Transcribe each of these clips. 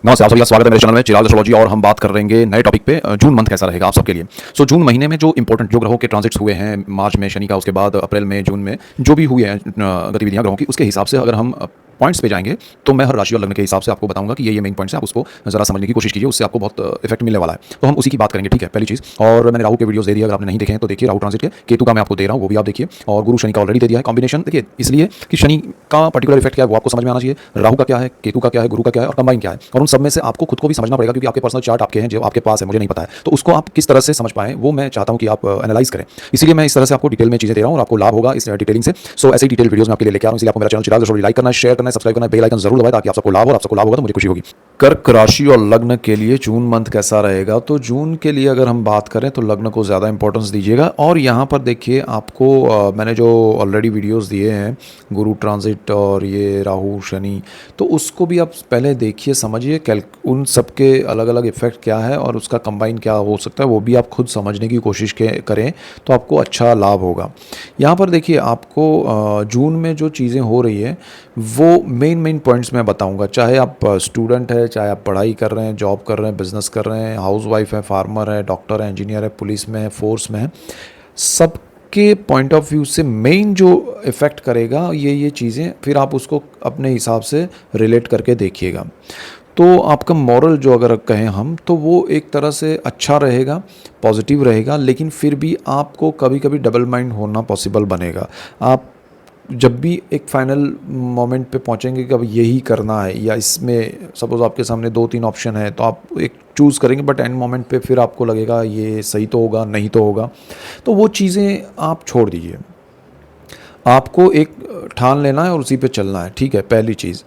नमस्ते, आप सभी का स्वागत है मेरे चैनल में चिराग एस्ट्रोलॉजी। और हम बात कर रहेंगे नए टॉपिक पे जून मंथ कैसा रहेगा आप सबके लिए। जून महीने में जो इंपॉर्टेंट जो ग्रहों के ट्रांजिट्स हुए हैं, मार्च में शनि का, उसके बाद अप्रैल में, जून में जो भी हुए हैं गतिविधियां ग्रहों की, उसके हिसाब से अगर हम पॉइंट्स पे जाएंगे तो मैं हर राशि और लग्न के हिसाब से आपको बताऊंगा कि ये मेन पॉइंट्स हैं। आप उसको जरा समझने की कोशिश कीजिए, उससे आपको बहुत इफेक्ट मिलने वाला है। तो हम उसी की बात करेंगे, ठीक है। पहली चीज़, और मैंने राहु के वीडियोस दे दिए, अगर आपने नहीं देखे हैं तो देखिए। राहु ट्रांजिट के, केतु का मैं आपको दे रहा हूँ, वो भी आप देखिए। और गुरु शनि का ऑलरेडी दे दिया है कॉम्बिनेशन। देखिए, इसलिए कि शनि का पर्टिकुलर इफेक्ट क्या है वो आपको समझ में आना चाहिए, राहु का क्या है, केतु का क्या है, गुरु का क्या है और कंबाइन क्या है। और उन सब में से आपको खुद को भी समझना पड़ेगा, क्योंकि आपके पर्सनल चार्ट आपके हैं जो आपके पास है, मुझे नहीं पता है। तो उसको आप किस तरह से समझ पाएं वो मैं चाहता हूं कि आप एनालाइज करें। इसीलिए मैं इस तरह से आपको डिटेल में चीजें दे रहा हूं और आपको लाभ होगा इस डिटेलिंग से। सो ऐसे ही डिटेल वीडियोस में आपके लिए लेके आ रहा हूं। इसलिए आपको मेरा चैनल चिराग एस्ट्रोलॉजी लाइक करना है, शेयर करना है, सब्सक्राइब करना है, बेल आइकन जरूर दबाएं ताकि आप सबको लाभ हो। और आप सबको लाभ होगा तो मुझे खुशी होगी। कर्क राशि और लग्न के लिए जून मंथ कैसा रहेगा? तो जून के लिए अगर हम बात करें तो लग्न को ज़्यादा इंपॉर्टेंस दीजिएगा। और यहाँ पर देखिए, आपको मैंने जो ऑलरेडी वीडियोस दिए हैं, गुरु ट्रांजिट और ये राहु शनि, तो उसको भी आप पहले देखिए, समझिए, उन सब के अलग अलग इफेक्ट क्या है और उसका कंबाइन क्या हो सकता है, वो भी आप खुद समझने की कोशिश करें तो आपको अच्छा लाभ होगा। यहाँ पर देखिए, आपको जून में जो चीज़ें हो रही है वो मेन पॉइंट्स मैं बताऊंगा। चाहे आप स्टूडेंट है, चाहे आप पढ़ाई कर रहे हैं, जॉब कर रहे हैं, बिजनेस कर रहे हैं, हाउस वाइफ है, फार्मर है, डॉक्टर है, इंजीनियर है, पुलिस में है, फोर्स में है, सबके पॉइंट ऑफ व्यू से मेन जो इफ़ेक्ट करेगा ये चीज़ें, फिर आप उसको अपने हिसाब से रिलेट करके देखिएगा। तो आपका मॉरल जो अगर कहें हम, तो वो एक तरह से अच्छा रहेगा, पॉजिटिव रहेगा, लेकिन फिर भी आपको कभी कभी डबल माइंड होना पॉसिबल बनेगा। आप जब भी एक फाइनल मोमेंट पे पहुंचेंगे कि अब यही करना है, या इसमें सपोज आपके सामने 2-3 ऑप्शन है तो आप एक चूज़ करेंगे, बट एंड मोमेंट पे फिर आपको लगेगा ये सही तो होगा, नहीं तो होगा। तो वो चीज़ें आप छोड़ दीजिए। आपको एक ठान लेना है और उसी पे चलना है, ठीक है। पहली चीज़,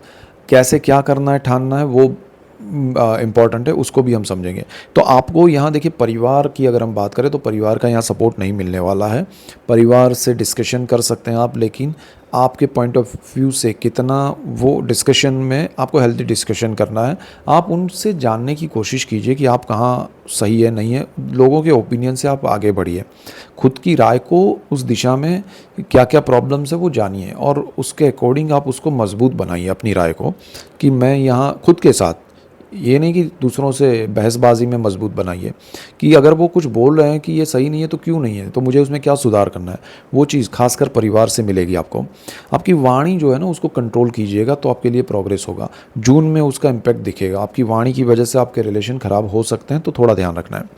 कैसे क्या करना है, ठानना है, वो इम्पॉर्टेंट है, उसको भी हम समझेंगे। तो आपको यहाँ देखिए, परिवार की अगर हम बात करें तो परिवार का यहाँ सपोर्ट नहीं मिलने वाला है। परिवार से डिस्कशन कर सकते हैं आप, लेकिन आपके पॉइंट ऑफ व्यू से कितना वो डिस्कशन में आपको हेल्दी डिस्कशन करना है, आप उनसे जानने की कोशिश कीजिए कि आप कहाँ सही है, नहीं है। लोगों के ओपिनियन से आप आगे बढ़िए, खुद की राय को उस दिशा में क्या क्या प्रॉब्लम्स है वो जानिए और उसके अकॉर्डिंग आप उसको मजबूत बनाइए अपनी राय को, कि मैं यहाँ खुद के साथ, ये नहीं कि दूसरों से बहसबाजी में मजबूत बनाइए, कि अगर वो कुछ बोल रहे हैं कि ये सही नहीं है तो क्यों नहीं है, तो मुझे उसमें क्या सुधार करना है। वो चीज़ खासकर परिवार से मिलेगी आपको। आपकी वाणी जो है ना, उसको कंट्रोल कीजिएगा तो आपके लिए प्रोग्रेस होगा। जून में उसका इम्पैक्ट दिखेगा। आपकी वाणी की वजह से आपके रिलेशन ख़राब हो सकते हैं, तो थोड़ा ध्यान रखना है।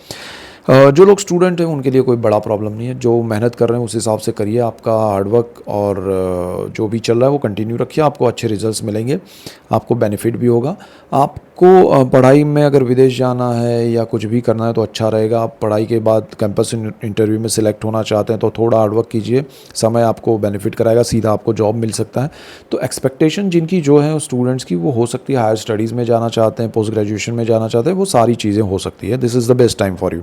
जो लोग स्टूडेंट हैं उनके लिए कोई बड़ा प्रॉब्लम नहीं है। जो मेहनत कर रहे हैं उस हिसाब से करिए। आपका हार्डवर्क और जो भी चल रहा है वो कंटिन्यू रखिए, आपको अच्छे रिजल्ट्स मिलेंगे, आपको बेनिफिट भी होगा। आपको पढ़ाई में अगर विदेश जाना है या कुछ भी करना है तो अच्छा रहेगा। आप पढ़ाई के बाद कैंपस इंटरव्यू में सिलेक्ट होना चाहते हैं तो थोड़ा हार्डवर्क कीजिए, समय आपको बेनिफिट कराएगा, सीधा आपको जॉब मिल सकता है। तो एक्सपेक्टेशन जिनकी जो है स्टूडेंट्स की, वो हो सकती है हायर स्टडीज़ में जाना चाहते हैं, पोस्ट ग्रेजुएशन में जाना चाहते हैं, वो सारी चीज़ें हो सकती है। This is the best time for you.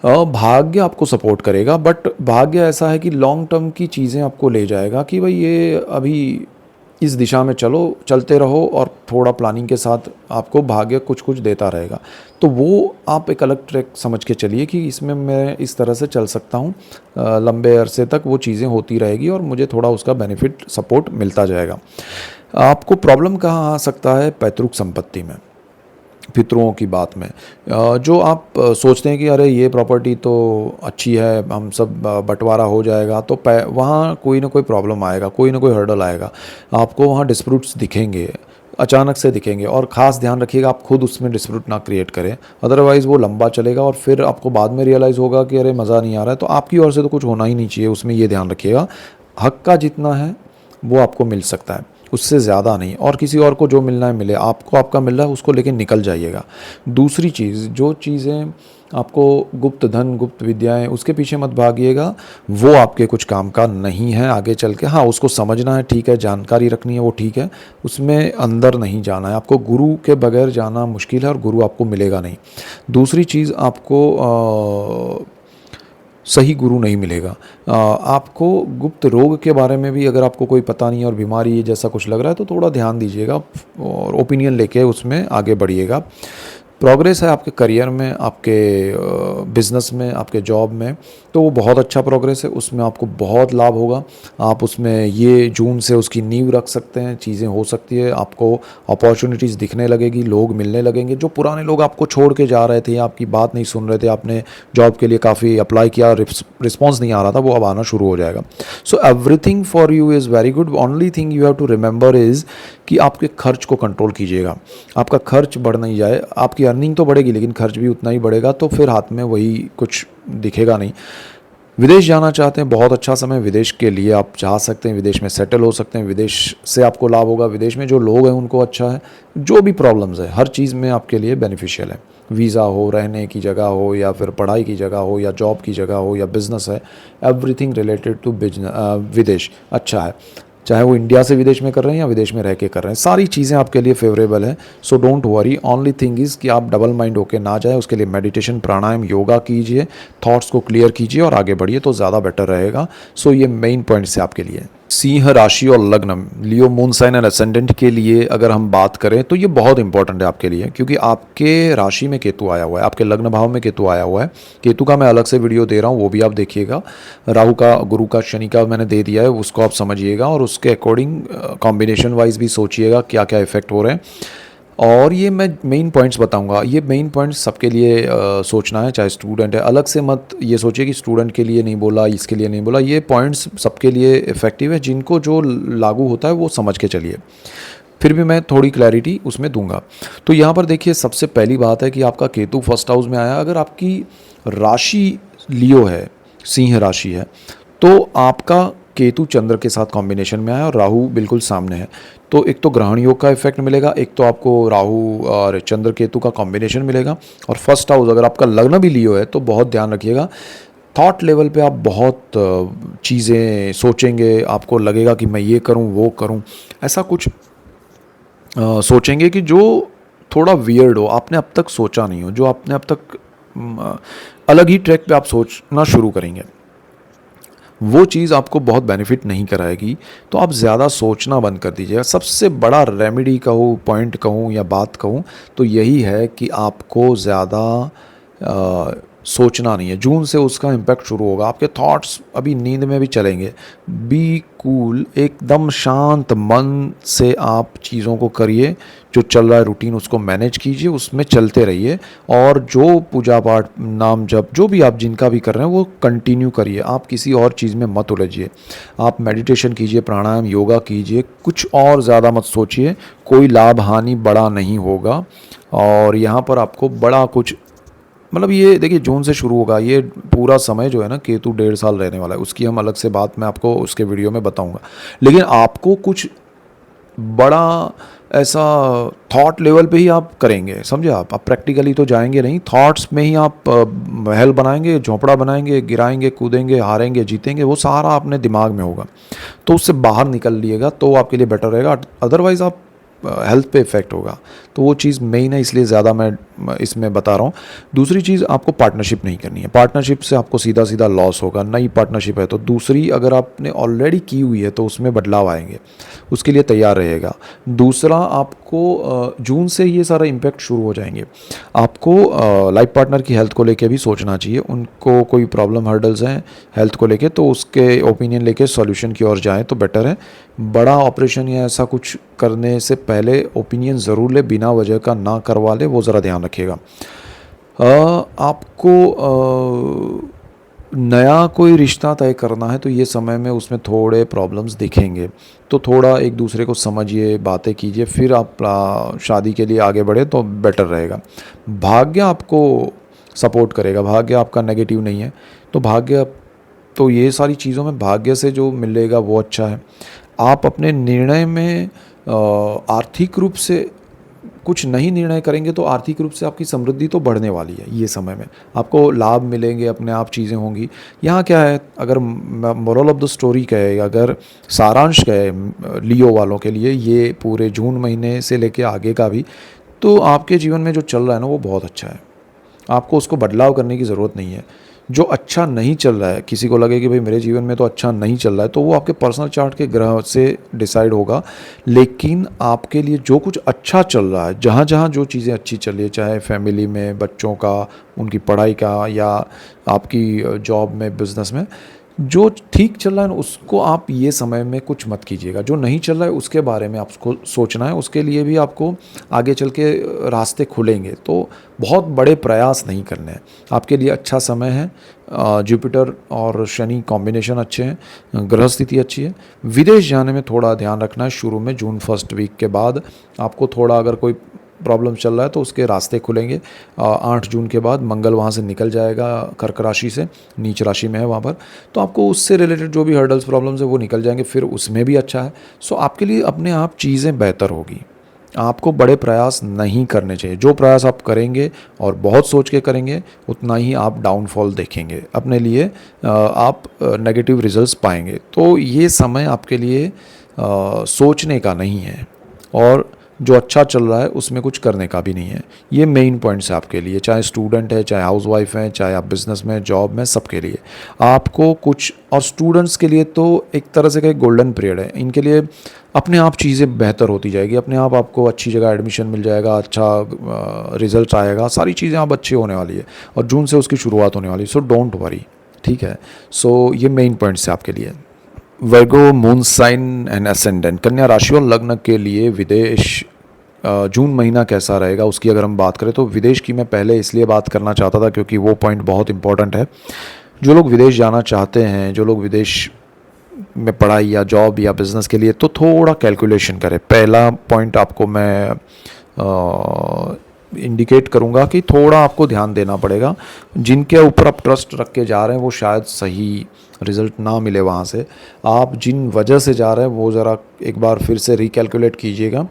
भाग्य आपको सपोर्ट करेगा, बट भाग्य ऐसा है कि लॉन्ग टर्म की चीज़ें आपको ले जाएगा, कि भाई ये अभी इस दिशा में चलो, चलते रहो, और थोड़ा प्लानिंग के साथ आपको भाग्य कुछ कुछ देता रहेगा। तो वो आप एक अलग ट्रैक समझ के चलिए कि इसमें मैं इस तरह से चल सकता हूँ, लंबे अरसे तक वो चीज़ें होती रहेगी और मुझे थोड़ा उसका बेनिफिट सपोर्ट मिलता जाएगा। आपको प्रॉब्लम कहाँ आ सकता है? पैतृक संपत्ति में, पितरों की बात में। जो आप सोचते हैं कि अरे ये प्रॉपर्टी तो अच्छी है, हम सब बंटवारा हो जाएगा, तो वहाँ कोई ना कोई प्रॉब्लम आएगा, कोई ना कोई हर्डल आएगा। आपको वहाँ डिस्प्यूट्स दिखेंगे, अचानक से दिखेंगे। और ख़ास ध्यान रखिएगा आप खुद उसमें डिस्प्यूट ना क्रिएट करें, अदरवाइज़ वो लंबा चलेगा और फिर आपको बाद में रियलाइज़ होगा कि अरे मज़ा नहीं आ रहा है। तो आपकी ओर से तो कुछ होना ही नहीं चाहिए उसमें, ये ध्यान रखिएगा। हक का जितना है वो आपको मिल सकता है, उससे ज़्यादा नहीं। और किसी और को जो मिलना है मिले, आपको आपका मिल रहा है उसको लेके निकल जाइएगा। दूसरी चीज़, जो चीज़ें आपको गुप्त धन, गुप्त विद्याएं, उसके पीछे मत भागिएगा, वो आपके कुछ काम का नहीं है आगे चल के। हाँ, उसको समझना है, ठीक है, जानकारी रखनी है, वो ठीक है, उसमें अंदर नहीं जाना है। आपको गुरु के बगैर जाना मुश्किल है और गुरु आपको मिलेगा नहीं। दूसरी चीज़, आपको सही गुरु नहीं मिलेगा। आपको गुप्त रोग के बारे में भी अगर आपको कोई पता नहीं है और बीमारी जैसा कुछ लग रहा है तो थोड़ा ध्यान दीजिएगा और ओपिनियन लेके उसमें आगे बढ़िएगा। प्रोग्रेस है आपके करियर में, आपके बिज़नेस में, आपके जॉब में, तो वो बहुत अच्छा प्रोग्रेस है, उसमें आपको बहुत लाभ होगा। आप उसमें ये जून से उसकी नींव रख सकते हैं, चीज़ें हो सकती है, आपको अपॉर्चुनिटीज़ दिखने लगेगी, लोग मिलने लगेंगे। जो पुराने लोग आपको छोड़ के जा रहे थे, आपकी बात नहीं सुन रहे थे, आपने जॉब के लिए काफ़ी अप्लाई किया, रिस्पॉन्स नहीं आ रहा था, वो अब आना शुरू हो जाएगा। So everything for you is very good. Only thing you have to remember is कि आपके खर्च को कंट्रोल कीजिएगा। आपका खर्च बढ़ नहीं जाए, आपकी अर्निंग तो बढ़ेगी लेकिन खर्च भी उतना ही बढ़ेगा, तो फिर हाथ में वही कुछ दिखेगा नहीं। विदेश जाना चाहते हैं, बहुत अच्छा समय विदेश के लिए, आप जा सकते हैं, विदेश में सेटल हो सकते हैं, विदेश से आपको लाभ होगा, विदेश में जो लोग हैं उनको अच्छा है, जो भी प्रॉब्लम्स है हर चीज़ में आपके लिए बेनिफिशियल है। वीज़ा हो, रहने की जगह हो, या फिर पढ़ाई की जगह हो, या जॉब की जगह हो, या बिज़नेस है, एवरीथिंग रिलेटेड टू विदेश अच्छा है। चाहे वो इंडिया से विदेश में कर रहे हैं या विदेश में रह के कर रहे हैं, सारी चीज़ें आपके लिए फेवरेबल है। So don't worry, only thing is कि आप डबल माइंड होके ना जाए। उसके लिए मेडिटेशन, प्राणायाम, योगा कीजिए, थॉट्स को क्लियर कीजिए और आगे बढ़िए, तो ज़्यादा बेटर रहेगा। सो ये मेन पॉइंट्स है आपके लिए। सिंह राशि और लग्न, लियो मून साइन एंड असेंडेंट के लिए अगर हम बात करें तो ये बहुत इंपॉर्टेंट है आपके लिए, क्योंकि आपके राशि में केतु आया हुआ है, आपके लग्न भाव में केतु आया हुआ है। केतु का मैं अलग से वीडियो दे रहा हूँ, वो भी आप देखिएगा। राहु का, गुरु का, शनि का मैंने दे दिया है, उसको आप समझिएगा और उसके अकॉर्डिंग कॉम्बिनेशन वाइज भी सोचिएगा क्या क्या इफेक्ट हो रहे हैं। और ये मैं मेन पॉइंट्स बताऊंगा, ये मेन पॉइंट्स सबके लिए सोचना है, चाहे स्टूडेंट है। अलग से मत ये सोचिए कि स्टूडेंट के लिए नहीं बोला, इसके लिए नहीं बोला। ये पॉइंट्स सबके लिए इफ़ेक्टिव है, जिनको जो लागू होता है वो समझ के चलिए। फिर भी मैं थोड़ी क्लैरिटी उसमें दूंगा। तो यहाँ पर देखिए, सबसे पहली बात है कि आपका केतु फर्स्ट हाउस में आया। अगर आपकी राशि लियो है, सिंह राशि है, तो आपका केतु चंद्र के साथ कॉम्बिनेशन में आया और राहु बिल्कुल सामने है, तो एक तो ग्रहण योग का इफेक्ट मिलेगा, एक तो आपको राहु और चंद्र केतु का कॉम्बिनेशन मिलेगा। और फर्स्ट हाउस अगर आपका लग्न भी लियो है तो बहुत ध्यान रखिएगा, थॉट लेवल पे आप बहुत चीज़ें सोचेंगे, आपको लगेगा कि मैं ये करूं वो करूं, ऐसा कुछ सोचेंगे कि जो थोड़ा वियर्ड हो, आपने अब तक सोचा नहीं हो, जो आपने अब तक अलग ही ट्रैक पे आप सोचना शुरू करेंगे, वो चीज़ आपको बहुत बेनिफिट नहीं कराएगी। तो आप ज़्यादा सोचना बंद कर दीजिएगा। सबसे बड़ा रेमेडी कहूँ, पॉइंट कहूँ या बात कहूँ, तो यही है कि आपको ज़्यादा सोचना नहीं है। जून से उसका इम्पैक्ट शुरू होगा, आपके थॉट्स अभी नींद में भी चलेंगे। बी कूल, एकदम शांत मन से आप चीज़ों को करिए, जो चल रहा है रूटीन उसको मैनेज कीजिए, उसमें चलते रहिए। और जो पूजा पाठ, नाम जप, जो भी आप जिनका भी कर रहे हैं वो कंटिन्यू करिए। आप किसी और चीज़ में मत उलझिए। आप मेडिटेशन कीजिए, प्राणायाम, योगा कीजिए, कुछ और ज़्यादा मत सोचिए। कोई लाभ हानि बड़ा नहीं होगा। और यहाँ पर आपको बड़ा कुछ, मतलब ये देखिए, जून से शुरू होगा ये पूरा समय जो है ना, केतु 1.5 साल रहने वाला है। उसकी हम अलग से बात मैं आपको उसके वीडियो में बताऊंगा। लेकिन आपको कुछ बड़ा ऐसा थॉट लेवल पे ही आप करेंगे, समझे। आप प्रैक्टिकली तो जाएंगे नहीं, थॉट्स में ही आप महल बनाएंगे, झोंपड़ा बनाएंगे, गिराएंगे, कूदेंगे, हारेंगे, जीतेंगे, वो सारा अपने दिमाग में होगा। तो उससे बाहर निकल लिएगा तो आपके लिए बेटर रहेगा। अदरवाइज़ आप हेल्थ पे इफ़ेक्ट होगा। तो वो चीज़ मेन है, इसलिए ज़्यादा मैं इसमें बता रहा हूँ। दूसरी चीज़, आपको पार्टनरशिप नहीं करनी है। पार्टनरशिप से आपको सीधा सीधा लॉस होगा। नई पार्टनरशिप है तो दूसरी अगर आपने ऑलरेडी की हुई है तो उसमें बदलाव आएंगे, उसके लिए तैयार रहेगा। दूसरा, आपको जून से ये सारा इम्पैक्ट शुरू हो जाएंगे। आपको लाइफ पार्टनर की हेल्थ को लेके भी सोचना चाहिए। उनको कोई प्रॉब्लम, हर्डल्स हैं हेल्थ को लेके, तो उसके ओपिनियन लेके सॉल्यूशन की ओर जाएँ तो बेटर है। बड़ा ऑपरेशन या ऐसा कुछ करने से पहले ओपिनियन ज़रूर ले, बिना वजह का ना करवा ले, वो ज़रा ध्यान रखिएगा। आपको नया कोई रिश्ता तय करना है तो ये समय में उसमें थोड़े प्रॉब्लम्स दिखेंगे, तो थोड़ा एक दूसरे को समझिए, बातें कीजिए, फिर आप शादी के लिए आगे बढ़े तो बेटर रहेगा। भाग्य आपको सपोर्ट करेगा, भाग्य आपका नेगेटिव नहीं है। तो भाग्य, तो ये सारी चीज़ों में भाग्य से जो मिलेगा वो अच्छा है। आप अपने निर्णय में आर्थिक रूप से कुछ नहीं निर्णय करेंगे तो आर्थिक रूप से आपकी समृद्धि तो बढ़ने वाली है। ये समय में आपको लाभ मिलेंगे, अपने आप चीज़ें होंगी। यहाँ क्या है, अगर मोरल ऑफ द स्टोरी कहे, अगर सारांश कहे लियो वालों के लिए, ये पूरे जून महीने से लेके आगे का भी, तो आपके जीवन में जो चल रहा है ना वो बहुत अच्छा है। आपको उसको बदलाव करने की ज़रूरत नहीं है। जो अच्छा नहीं चल रहा है, किसी को लगे कि भाई मेरे जीवन में तो अच्छा नहीं चल रहा है, तो वो आपके पर्सनल चार्ट के ग्रह से डिसाइड होगा। लेकिन आपके लिए जो कुछ अच्छा चल रहा है, जहाँ जहाँ जो चीज़ें अच्छी चल रही है, चाहे फैमिली में, बच्चों का, उनकी पढ़ाई का, या आपकी जॉब में, बिजनेस में, जो ठीक चल रहा है ना, उसको आप ये समय में कुछ मत कीजिएगा। जो नहीं चल रहा है उसके बारे में आपको सोचना है, उसके लिए भी आपको आगे चल के रास्ते खुलेंगे। तो बहुत बड़े प्रयास नहीं करने हैं। आपके लिए अच्छा समय है। जुपिटर और शनि कॉम्बिनेशन अच्छे हैं, ग्रह स्थिति अच्छी है। विदेश जाने में थोड़ा ध्यान रखना है शुरू में, जून फर्स्ट वीक के बाद आपको थोड़ा, अगर कोई प्रॉब्लम चल रहा है तो उसके रास्ते खुलेंगे। 8 जून के बाद मंगल वहाँ से निकल जाएगा कर्क राशि से, नीच राशि में है वहाँ पर, तो आपको उससे रिलेटेड जो भी हर्डल्स प्रॉब्लम्स है वो निकल जाएंगे, फिर उसमें भी अच्छा है। सो आपके लिए अपने आप चीज़ें बेहतर होगी। आपको बड़े प्रयास नहीं करने चाहिए। जो प्रयास आप करेंगे और बहुत सोच के करेंगे, उतना ही आप डाउनफॉल देखेंगे अपने लिए, आप नेगेटिव रिजल्ट्स पाएंगे। तो ये समय आपके लिए सोचने का नहीं है, और जो अच्छा चल रहा है उसमें कुछ करने का भी नहीं है। ये मेन पॉइंट्स है आपके लिए, चाहे स्टूडेंट है, चाहे हाउसवाइफ है, चाहे आप बिजनेस में, जॉब में, सबके लिए आपको कुछ। और स्टूडेंट्स के लिए तो एक तरह से का एक गोल्डन पीरियड है। इनके लिए अपने आप चीज़ें बेहतर होती जाएगी, अपने आप आपको अच्छी जगह एडमिशन मिल जाएगा, अच्छा रिजल्ट आएगा, सारी चीज़ें आप अच्छी होने वाली है, और जून से उसकी शुरुआत होने वाली है। सो डोंट वरी, ठीक है। सो ये मेन पॉइंट्स है आपके लिए। वर्गो मून साइन एंड असेंडेंट, कन्या राशि और लग्न के लिए विदेश जून महीना कैसा रहेगा उसकी अगर हम बात करें, तो विदेश की मैं पहले इसलिए बात करना चाहता था क्योंकि वो पॉइंट बहुत इंपॉर्टेंट है। जो लोग विदेश जाना चाहते हैं, जो लोग विदेश में पढ़ाई या जॉब या बिज़नेस के लिए, तो थोड़ा कैलकुलेशन करें। पहला पॉइंट आपको मैं इंडिकेट करूँगा कि थोड़ा आपको ध्यान देना पड़ेगा। जिनके ऊपर आप ट्रस्ट रख के जा रहे हैं वो शायद सही रिज़ल्ट ना मिले वहाँ से। आप जिन वजह से जा रहे हैं वो ज़रा एक बार फिर से रिकैलकुलेट कीजिएगा।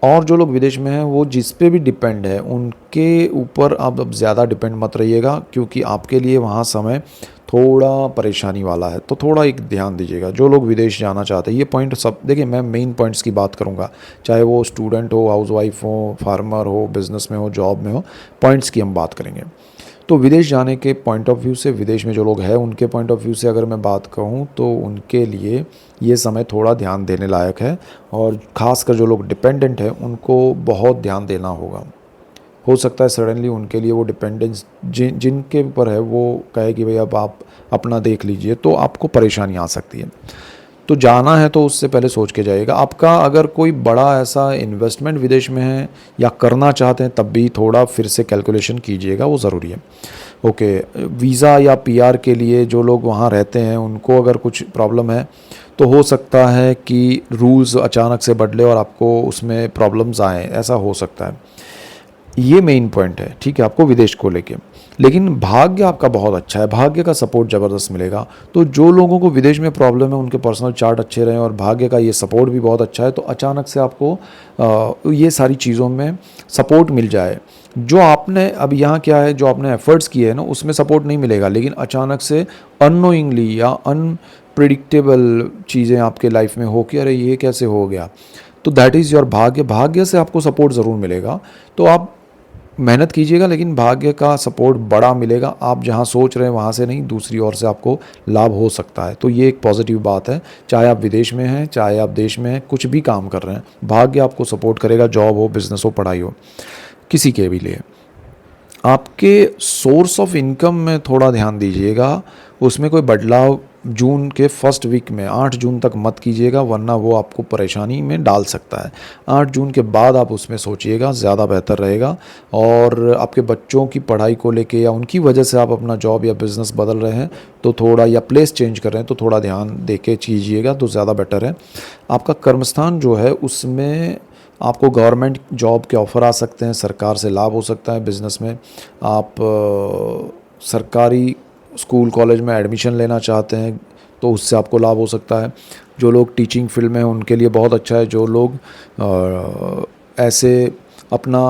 और जो लोग विदेश में हैं वो जिस पे भी डिपेंड है उनके ऊपर आप अब ज़्यादा डिपेंड मत रहिएगा, क्योंकि आपके लिए वहाँ समय थोड़ा परेशानी वाला है। तो थोड़ा एक ध्यान दीजिएगा जो लोग विदेश जाना चाहते हैं। ये पॉइंट सब देखिए, मैं मेन पॉइंट्स की बात करूँगा, चाहे वो स्टूडेंट हो, हाउसवाइफ हो, फार्मर हो, बिजनेस में हो, जॉब में हो, पॉइंट्स की हम बात करेंगे। तो विदेश जाने के पॉइंट ऑफ व्यू से, विदेश में जो लोग हैं उनके पॉइंट ऑफ व्यू से अगर मैं बात कहूँ, तो उनके लिए ये समय थोड़ा ध्यान देने लायक है। और ख़ासकर जो लोग डिपेंडेंट हैं उनको बहुत ध्यान देना होगा। हो सकता है सडनली उनके लिए वो डिपेंडेंस जिनके ऊपर है वो कहे कि भाई अब आप अपना देख लीजिए, तो आपको परेशानी आ सकती है। तो जाना है तो उससे पहले सोच के जाइएगा। आपका अगर कोई बड़ा ऐसा इन्वेस्टमेंट विदेश में है या करना चाहते हैं, तब भी थोड़ा फिर से कैलकुलेशन कीजिएगा, वो ज़रूरी है। ओके, वीज़ा या पीआर के लिए जो लोग वहाँ रहते हैं उनको अगर कुछ प्रॉब्लम है, तो हो सकता है कि रूल्स अचानक से बदले और आपको उसमें प्रॉब्लम्स आएँ, ऐसा हो सकता है। ये मेन पॉइंट है, ठीक है, आपको विदेश को लेके। लेकिन भाग्य आपका बहुत अच्छा है, भाग्य का सपोर्ट ज़बरदस्त मिलेगा। तो जो लोगों को विदेश में प्रॉब्लम है उनके पर्सनल चार्ट अच्छे रहें और भाग्य का ये सपोर्ट भी बहुत अच्छा है, तो अचानक से आपको ये सारी चीज़ों में सपोर्ट मिल जाए। जो आपने अब यहाँ क्या है, जो आपने एफर्ट्स किए हैं ना, उसमें सपोर्ट नहीं मिलेगा, लेकिन अचानक से अननोइंगली या अनप्रिडिक्टेबल चीज़ें आपके लाइफ में हो कि अरे ये कैसे हो गया, तो दैट इज़ योर भाग्य। भाग्य से आपको सपोर्ट ज़रूर मिलेगा। तो आप मेहनत कीजिएगा, लेकिन भाग्य का सपोर्ट बड़ा मिलेगा। आप जहां सोच रहे हैं वहां से नहीं, दूसरी ओर से आपको लाभ हो सकता है। तो ये एक पॉजिटिव बात है। चाहे आप विदेश में हैं, चाहे आप देश में हैं, कुछ भी काम कर रहे हैं, भाग्य आपको सपोर्ट करेगा। जॉब हो, बिजनेस हो, पढ़ाई हो, किसी के भी लिए। आपके सोर्स ऑफ इनकम में थोड़ा ध्यान दीजिएगा, उसमें कोई बदलाव जून के फर्स्ट वीक में 8 जून तक मत कीजिएगा, वरना वो आपको परेशानी में डाल सकता है। 8 जून के बाद आप उसमें सोचिएगा, ज़्यादा बेहतर रहेगा। और आपके बच्चों की पढ़ाई को लेके या उनकी वजह से आप अपना जॉब या बिज़नेस बदल रहे हैं तो थोड़ा, या प्लेस चेंज कर रहे हैं तो थोड़ा ध्यान दे के कीजिएगा, तो ज़्यादा बेटर है। आपका कर्मस्थान जो है उसमें आपको गवर्नमेंट जॉब के ऑफ़र आ सकते हैं, सरकार से लाभ हो सकता है। बिज़नेस में आप सरकारी स्कूल कॉलेज में एडमिशन लेना चाहते हैं तो उससे आपको लाभ हो सकता है। जो लोग टीचिंग फील्ड में हैं उनके लिए बहुत अच्छा है। जो लोग ऐसे अपना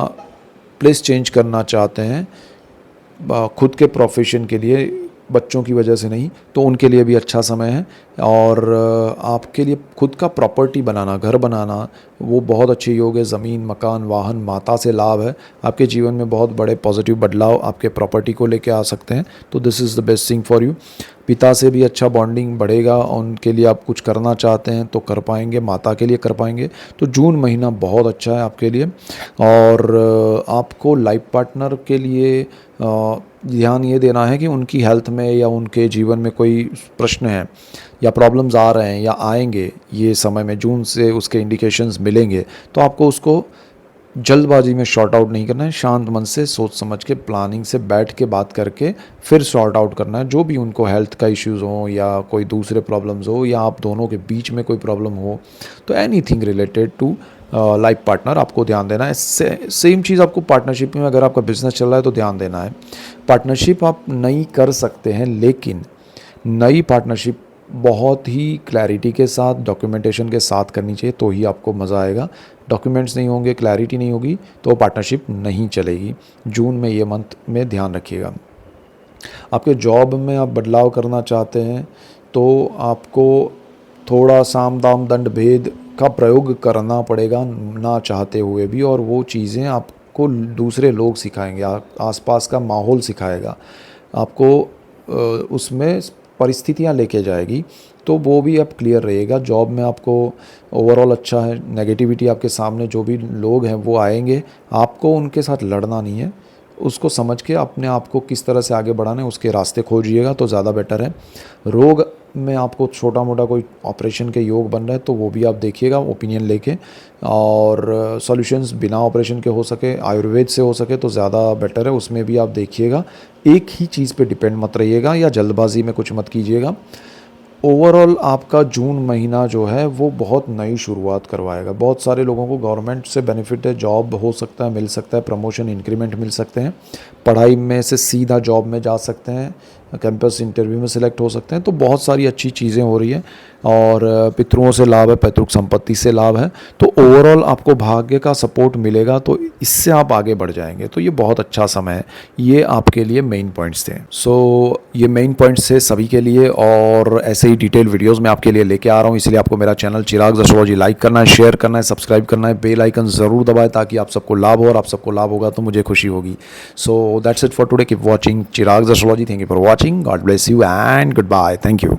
प्लेस चेंज करना चाहते हैं खुद के प्रोफेशन के लिए, बच्चों की वजह से नहीं, तो उनके लिए भी अच्छा समय है। और आपके लिए खुद का प्रॉपर्टी बनाना, घर बनाना, वो बहुत अच्छे योग है। ज़मीन, मकान, वाहन, माता से लाभ है। आपके जीवन में बहुत बड़े पॉजिटिव बदलाव आपके प्रॉपर्टी को लेके आ सकते हैं, तो this is the best thing for you. पिता से भी अच्छा बॉन्डिंग बढ़ेगा, उनके लिए आप कुछ करना चाहते हैं तो कर पाएंगे, माता के लिए कर पाएंगे। तो जून महीना बहुत अच्छा है आपके लिए। और आपको लाइफ पार्टनर के लिए ध्यान ये देना है कि उनकी हेल्थ में या उनके जीवन में कोई प्रश्न है या प्रॉब्लम्स आ रहे हैं या आएंगे ये समय में, जून से उसके इंडिकेशंस मिलेंगे, तो आपको उसको जल्दबाजी में शॉर्ट आउट नहीं करना है। शांत मन से सोच समझ के प्लानिंग से बैठ के बात करके फिर शॉर्ट आउट करना है। जो भी उनको हेल्थ का इश्यूज़ हो या कोई दूसरे प्रॉब्लम्स हो या आप दोनों के बीच में कोई प्रॉब्लम हो, तो anything related to life partner आपको ध्यान देना है। सेम चीज़ आपको पार्टनरशिप में, अगर आपका बिजनेस चल रहा है तो ध्यान देना है। पार्टनरशिप आप नई कर सकते हैं, लेकिन नई पार्टनरशिप बहुत ही क्लैरिटी के साथ, डॉक्यूमेंटेशन के साथ करनी चाहिए, तो ही आपको मज़ा आएगा। डॉक्यूमेंट्स नहीं होंगे, क्लैरिटी नहीं होगी, तो पार्टनरशिप नहीं चलेगी। जून में ये मंथ में ध्यान रखिएगा। आपके जॉब में आप बदलाव करना चाहते हैं तो आपको थोड़ा साम दाम दंड भेद का प्रयोग करना पड़ेगा, ना चाहते हुए भी, और वो चीज़ें आपको दूसरे लोग सिखाएंगे, आसपास का माहौल सिखाएगा आपको, उसमें परिस्थितियाँ लेके जाएगी, तो वो भी अब क्लियर रहेगा। जॉब में आपको ओवरऑल अच्छा है। नेगेटिविटी आपके सामने जो भी लोग हैं वो आएंगे, आपको उनके साथ लड़ना नहीं है, उसको समझ के अपने आप को किस तरह से आगे बढ़ाना है उसके रास्ते खोजिएगा तो ज़्यादा बेटर है। रोग में आपको छोटा मोटा कोई ऑपरेशन के योग बन रहा है तो वो भी आप देखिएगा ओपिनियन लेके, और सॉल्यूशंस बिना ऑपरेशन के हो सके, आयुर्वेद से हो सके तो ज़्यादा बेटर है, उसमें भी आप देखिएगा। एक ही चीज़ पे डिपेंड मत रहिएगा या जल्दबाजी में कुछ मत कीजिएगा। ओवरऑल आपका जून महीना जो है वो बहुत नई शुरुआत करवाएगा। बहुत सारे लोगों को गवर्नमेंट से बेनिफिट है, जॉब हो सकता है, मिल सकता है, प्रमोशन इंक्रीमेंट मिल सकते हैं, पढ़ाई में से सीधा जॉब में जा सकते हैं, कैंपस इंटरव्यू में सिलेक्ट हो सकते हैं, तो बहुत सारी अच्छी चीज़ें हो रही हैं। और पितरों से लाभ है, पैतृक संपत्ति से लाभ है, तो ओवरऑल आपको भाग्य का सपोर्ट मिलेगा, तो इससे आप आगे बढ़ जाएंगे। तो ये बहुत अच्छा समय है। ये आपके लिए मेन पॉइंट्स थे। सो ये मेन पॉइंट्स थे सभी के लिए, और ऐसे ही डिटेल वीडियोस मैं आपके लिए लेके आ रहा हूँ। इसलिए आपको मेरा चैनल चिराग एस्ट्रोलॉजी लाइक करना है, शेयर करना है, सब्सक्राइब करना है, बेल आइकन ज़रूर दबाएं ताकि आप सबको लाभ हो, और आप सबको लाभ होगा तो मुझे खुशी होगी। So that's it for today. Keep watching Chirag astrology. Thank you for watching. God bless you and goodbye. Thank you.